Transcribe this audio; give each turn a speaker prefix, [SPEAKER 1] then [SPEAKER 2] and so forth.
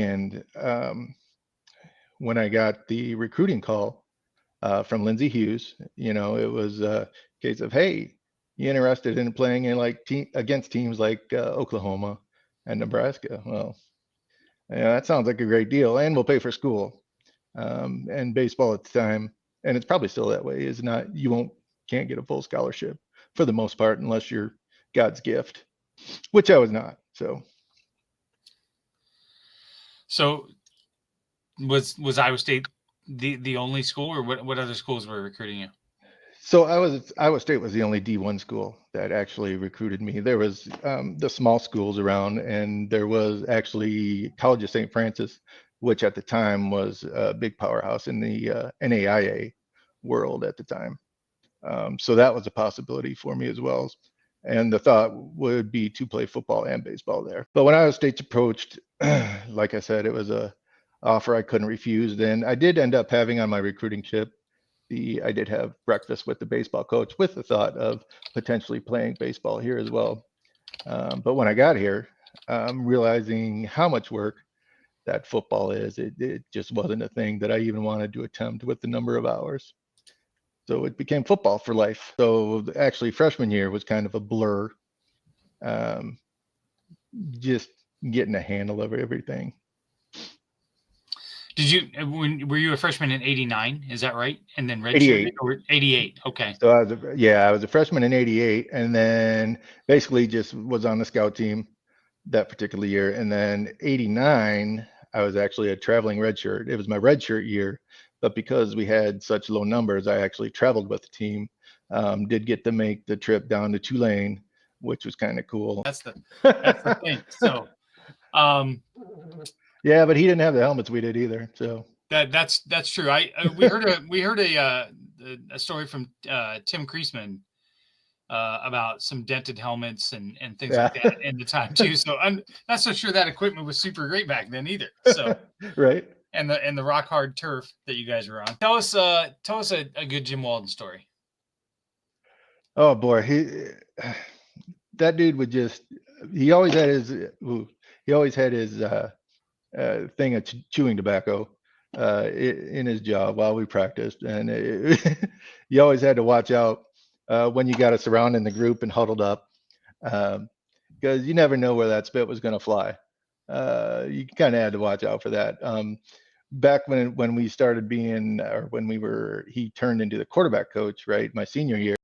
[SPEAKER 1] And when I got the recruiting call from Lindsey Hughes, it was a case of, hey, you interested in playing in like against teams like Oklahoma and Nebraska? Well, yeah, that sounds like a great deal, and we'll pay for school. And baseball at the time, and it's probably still that way, is not you can't get a full scholarship for the most part unless you're God's gift, which I was not.
[SPEAKER 2] So was Iowa State the only school, or what other schools were recruiting you?
[SPEAKER 1] So Iowa State was the only D1 school that actually recruited me. There was the small schools around, and there was actually College of St. Francis, which at the time was a big powerhouse in the NAIA world at the time. So that was a possibility for me as well. And the thought would be to play football and baseball there. But when Iowa State approached, like I said, it was a offer I couldn't refuse. Then I did end up having on my recruiting chip I did have breakfast with the baseball coach with the thought of potentially playing baseball here as well. But when I got here, realizing how much work that football is, it just wasn't a thing that I even wanted to attempt with the number of hours. So it became football for life. So actually, freshman year was kind of a blur, um, just getting a handle of everything.
[SPEAKER 2] Did you were you a freshman in '89? Is that right? And then redshirted
[SPEAKER 1] 88.
[SPEAKER 2] or '88? Okay.
[SPEAKER 1] So I was a freshman in '88, and then basically just was on the scout team that particular year. And then '89, I was actually a traveling redshirt. It was my redshirt year, but because we had such low numbers, I actually traveled with the team. Did get to make the trip down to Tulane, which was kind of cool.
[SPEAKER 2] That's the thing. So,
[SPEAKER 1] yeah, but he didn't have the helmets we did either. So
[SPEAKER 2] that's true. We heard a story from Tim Kriesman about some dented helmets and things
[SPEAKER 1] yeah.
[SPEAKER 2] like that in the time too. So I'm not so sure that equipment was super great back then either. So
[SPEAKER 1] right.
[SPEAKER 2] And the rock hard turf that you guys were on. Tell us a good Jim Walden story.
[SPEAKER 1] Oh boy, that dude would just he always had his thing of chewing tobacco in his job while we practiced, and you always had to watch out when you got us around in the group and huddled up, because you never know where that spit was going to fly. You kind of had to watch out for that. Back when we started being, or when he turned into the quarterback coach, right, my senior year.